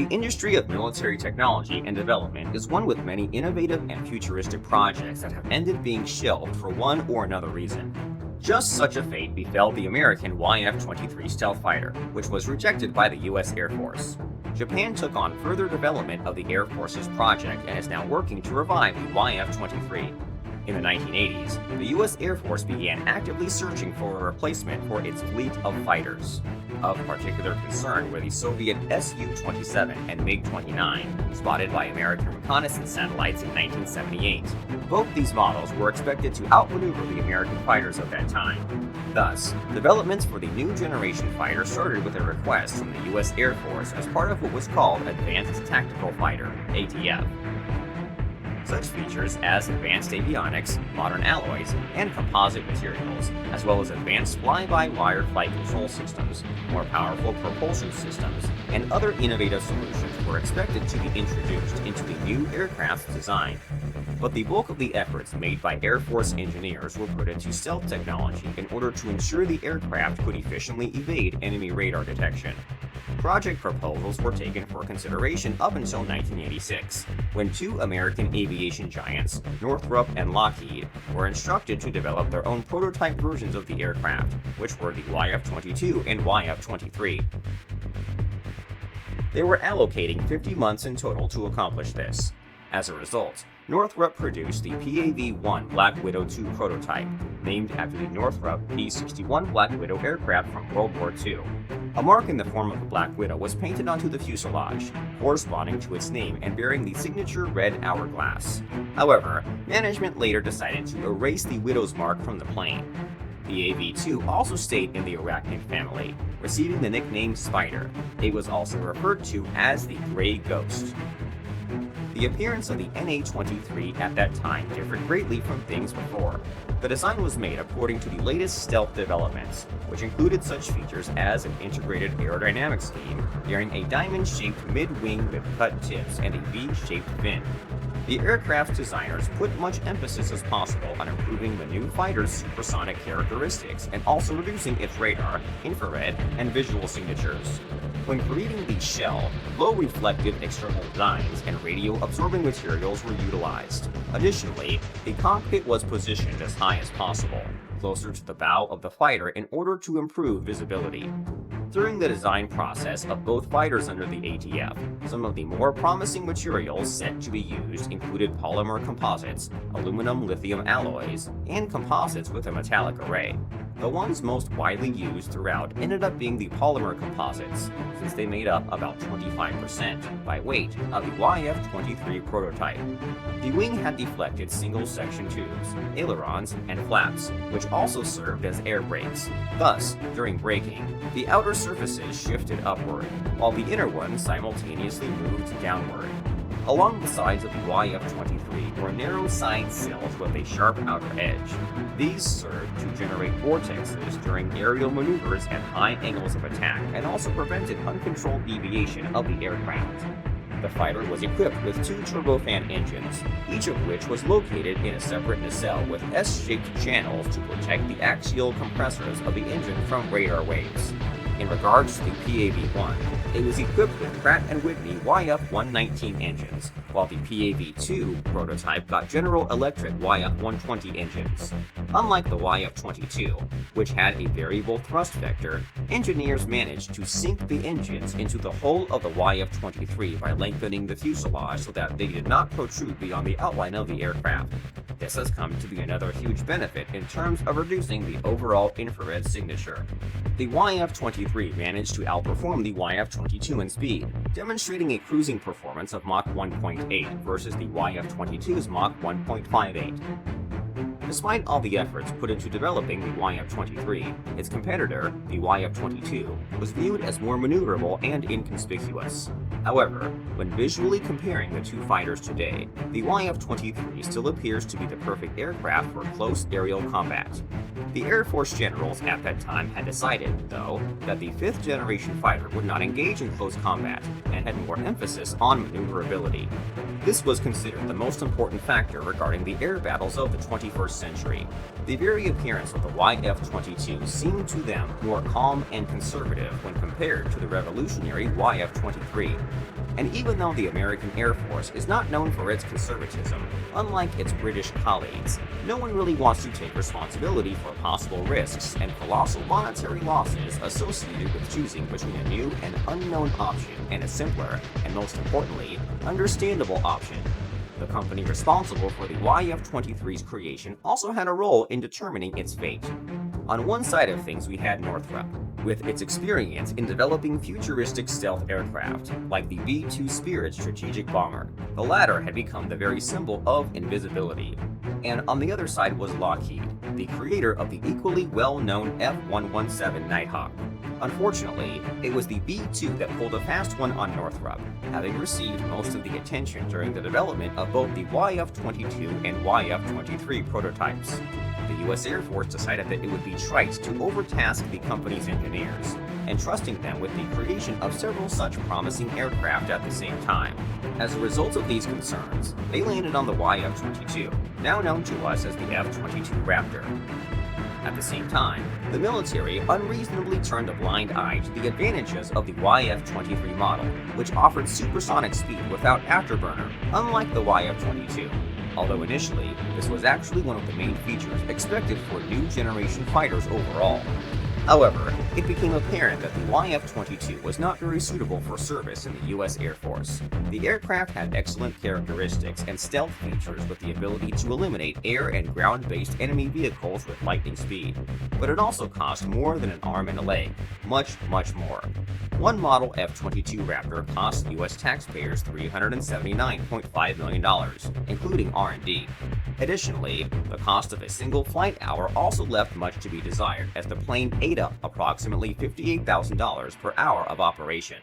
The industry of military technology and development is one with many innovative and futuristic projects that have ended being shelved for one or another reason. Just such a fate befell the American YF-23 stealth fighter, which was rejected by the U.S. Air Force. Japan took on further development of the Air Force's project and is now working to revive the YF-23. In the 1980s, the U.S. Air Force began actively searching for a replacement for its fleet of fighters. Of particular concern were the Soviet Su-27 and MiG-29, spotted by American reconnaissance satellites in 1978. Both these models were expected to outmaneuver the American fighters of that time. Thus, developments for the new generation fighter started with a request from the U.S. Air Force as part of what was called Advanced Tactical Fighter, ATF. Such features as advanced avionics, modern alloys, and composite materials, as well as advanced fly-by-wire flight control systems, more powerful propulsion systems, and other innovative solutions were expected to be introduced into the new aircraft's design. But the bulk of the efforts made by Air Force engineers were put into stealth technology in order to ensure the aircraft could efficiently evade enemy radar detection. Project proposals were taken for consideration up until 1986, when two American aviation giants, Northrop and Lockheed, were instructed to develop their own prototype versions of the aircraft, which were the YF-22 and YF-23. They were allocating 50 months in total to accomplish this. As a result, Northrop produced the PAV-1 Black Widow II prototype, named after the Northrop P-61 Black Widow aircraft from World War II. A mark in the form of a Black Widow was painted onto the fuselage, corresponding to its name and bearing the signature red hourglass. However, management later decided to erase the Widow's mark from the plane. The AV-2 also stayed in the arachnid family, receiving the nickname Spider. It was also referred to as the Gray Ghost. The appearance of the NA-23 at that time differed greatly from things before. The design was made according to the latest stealth developments, which included such features as an integrated aerodynamic scheme, bearing a diamond-shaped mid-wing with cut tips and a V-shaped fin. The aircraft's designers put much emphasis as possible on improving the new fighter's supersonic characteristics and also reducing its radar, infrared, and visual signatures. When creating the shell, low-reflective external designs and radio-absorbing materials were utilized. Additionally, the cockpit was positioned as high as possible, closer to the bow of the fighter in order to improve visibility. During the design process of both fighters under the ATF, some of the more promising materials set to be used included polymer composites, aluminum-lithium alloys, and composites with a metallic array. The ones most widely used throughout ended up being the polymer composites, since they made up about 25% by weight of the YF-23 prototype. The wing had deflected single-section tubes, ailerons, and flaps, which also served as air brakes. Thus, during braking, the outer surfaces shifted upward, while the inner ones simultaneously moved downward. Along the sides of the YF-23 were narrow side sills with a sharp outer edge. These served to generate vortexes during aerial maneuvers at high angles of attack and also prevented uncontrolled deviation of the aircraft. The fighter was equipped with two turbofan engines, each of which was located in a separate nacelle with S-shaped channels to protect the axial compressors of the engine from radar waves. In regards to the PAV-1, it was equipped with Pratt & Whitney YF-119 engines, while the PAV-2 prototype got General Electric YF-120 engines. Unlike the YF-22, which had a variable thrust vector, engineers managed to sink the engines into the hull of the YF-23 by lengthening the fuselage so that they did not protrude beyond the outline of the aircraft. This has come to be another huge benefit in terms of reducing the overall infrared signature. The YF-23 managed to outperform the YF-22 in speed, demonstrating a cruising performance of Mach 1.8 versus the YF-22's Mach 1.58. Despite all the efforts put into developing the YF-23, its competitor, the YF-22, was viewed as more maneuverable and inconspicuous. However, when visually comparing the two fighters today, the YF-23 still appears to be the perfect aircraft for close aerial combat. The Air Force generals at that time had decided, though, that the 5th generation fighter would not engage in close combat and had more emphasis on maneuverability. This was considered the most important factor regarding the air battles of the 21st century. The very appearance of the YF-22 seemed to them more calm and conservative when compared to the revolutionary YF-23. And even though the American Air Force is not known for its conservatism, unlike its British colleagues, no one really wants to take responsibility for possible risks and colossal monetary losses associated with choosing between a new and unknown option and a simpler, and most importantly, understandable option. The company responsible for the YF-23's creation also had a role in determining its fate. On one side of things we had Northrop, with its experience in developing futuristic stealth aircraft, like the B-2 Spirit strategic bomber. The latter had become the very symbol of invisibility. And on the other side was Lockheed, the creator of the equally well-known F-117 Nighthawk. Unfortunately, it was the B-2 that pulled a fast one on Northrop, having received most of the attention during the development of both the YF-22 and YF-23 prototypes. The U.S. Air Force decided that it would be trite to overtask the company's engineers, entrusting them with the creation of several such promising aircraft at the same time. As a result of these concerns, they landed on the YF-22, now known to us as the F-22 Raptor. At the same time, the military unreasonably turned a blind eye to the advantages of the YF-23 model, which offered supersonic speed without afterburner, unlike the YF-22. Although initially, this was actually one of the main features expected for new generation fighters overall. However, it became apparent that the YF-22 was not very suitable for service in the U.S. Air Force. The aircraft had excellent characteristics and stealth features with the ability to eliminate air and ground-based enemy vehicles with lightning speed, but it also cost more than an arm and a leg, much more. One model F-22 Raptor cost U.S. taxpayers $379.5 million, including R&D. Additionally, the cost of a single flight hour also left much to be desired, as the plane ate up approximately $58,000 per hour of operation.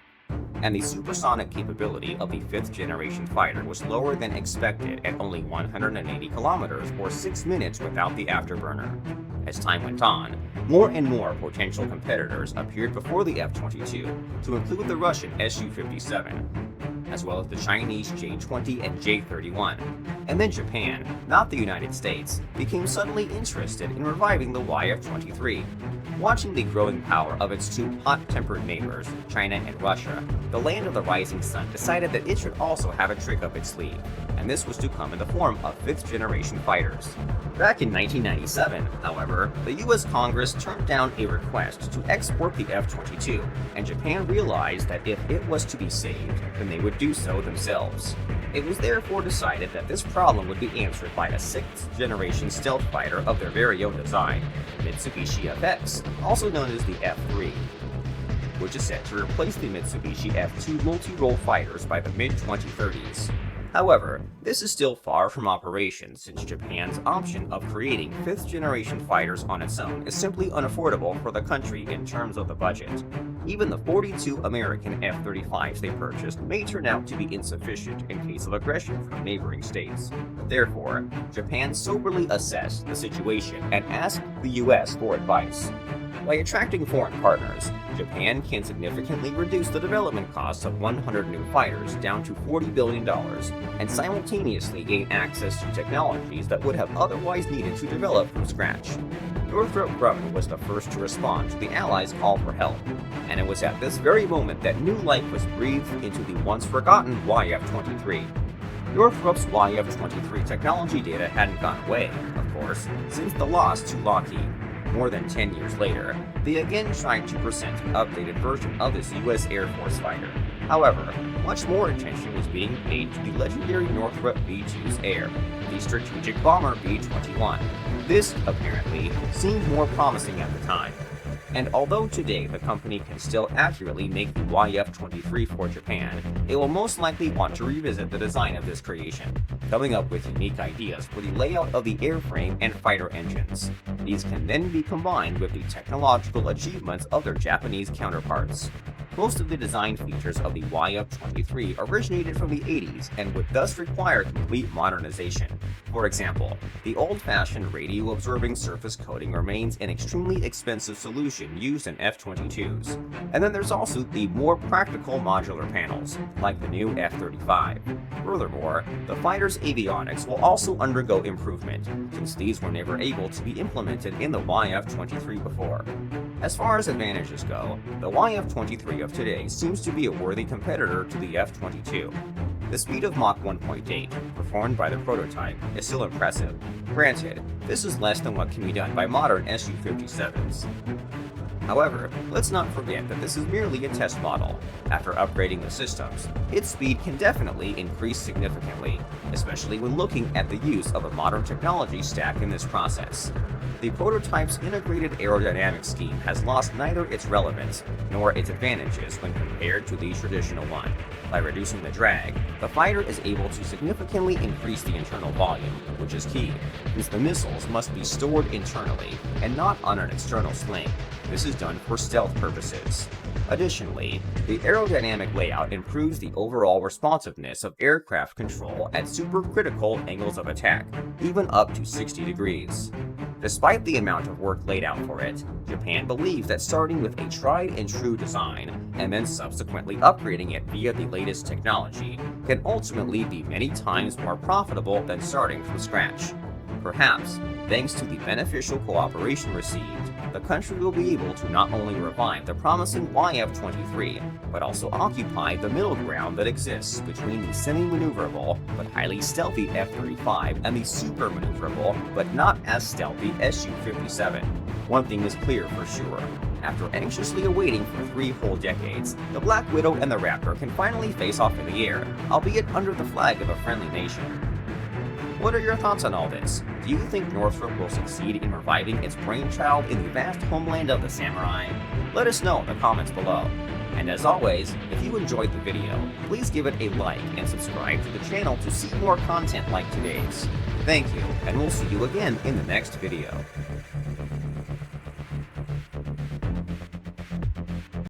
And the supersonic capability of the 5th generation fighter was lower than expected at only 180 kilometers or 6 minutes without the afterburner. As time went on, more and more potential competitors appeared before the F-22, to include the Russian Su-57, as well as the Chinese J-20 and J-31. And then Japan, not the United States, became suddenly interested in reviving the YF-23. Watching the growing power of its two hot-tempered neighbors, China and Russia, the land of the rising sun decided that it should also have a trick up its sleeve, and this was to come in the form of 5th generation fighters. Back in 1997, however, the U.S. Congress turned down a request to export the F-22, and Japan realized that if it was to be saved, then they would do so themselves. It was therefore decided that this problem would be answered by a 6th generation stealth fighter of their very own design, Mitsubishi FX, also known as the F-3, which is set to replace the Mitsubishi F-2 multi-role fighters by the mid-2030s. However, this is still far from operation, since Japan's option of creating 5th generation fighters on its own is simply unaffordable for the country in terms of the budget. Even the 42 American F-35s they purchased may turn out to be insufficient in case of aggression from neighboring states. Therefore, Japan soberly assessed the situation and asked the US for advice. By attracting foreign partners, Japan can significantly reduce the development costs of 100 new fighters down to $40 billion, and simultaneously gain access to technologies that would have otherwise needed to develop from scratch. Northrop Grumman was the first to respond to the Allies' call for help, and it was at this very moment that new life was breathed into the once-forgotten YF-23. Northrop's YF-23 technology data hadn't gone away, of course, since the loss to Lockheed. More than 10 years later, they again tried to present an updated version of this U.S. Air Force fighter. However, much more attention was being paid to the legendary Northrop B-2's heir, the strategic bomber B-21. This, apparently, seemed more promising at the time. And although today the company can still accurately make the YF-23 for Japan, it will most likely want to revisit the design of this creation, coming up with unique ideas for the layout of the airframe and fighter engines. These can then be combined with the technological achievements of their Japanese counterparts. Most of the design features of the YF-23 originated from the 80s and would thus require complete modernization. For example, the old-fashioned radio-absorbing surface coating remains an extremely expensive solution used in F-22s. And then there's also the more practical modular panels, like the new F-35. Furthermore, the fighter's avionics will also undergo improvement, since these were never able to be implemented in the YF-23 before. As far as advantages go, the YF-23 of today seems to be a worthy competitor to the F-22. The speed of Mach 1.8, performed by the prototype, is still impressive. Granted, this is less than what can be done by modern Su-57s. However, let's not forget that this is merely a test model. After upgrading the systems, its speed can definitely increase significantly, especially when looking at the use of a modern technology stack in this process. The prototype's integrated aerodynamic scheme has lost neither its relevance nor its advantages when compared to the traditional one. By reducing the drag, the fighter is able to significantly increase the internal volume, which is key, since the missiles must be stored internally and not on an external sling. This is done for stealth purposes. Additionally, the aerodynamic layout improves the overall responsiveness of aircraft control at supercritical angles of attack, even up to 60 degrees. Despite the amount of work laid out for it, Japan believes that starting with a tried-and-true design and then subsequently upgrading it via the latest technology can ultimately be many times more profitable than starting from scratch. Perhaps, thanks to the beneficial cooperation received, the country will be able to not only revive the promising YF-23, but also occupy the middle ground that exists between the semi-maneuverable but highly stealthy F-35 and the super-maneuverable but not as stealthy Su-57. One thing is clear for sure. After anxiously awaiting for 3 whole decades, the Black Widow and the Raptor can finally face off in the air, albeit under the flag of a friendly nation. What are your thoughts on all this? Do you think Northrop will succeed in reviving its brainchild in the vast homeland of the samurai? Let us know in the comments below. And as always, if you enjoyed the video, please give it a like and subscribe to the channel to see more content like today's. Thank you, and we'll see you again in the next video.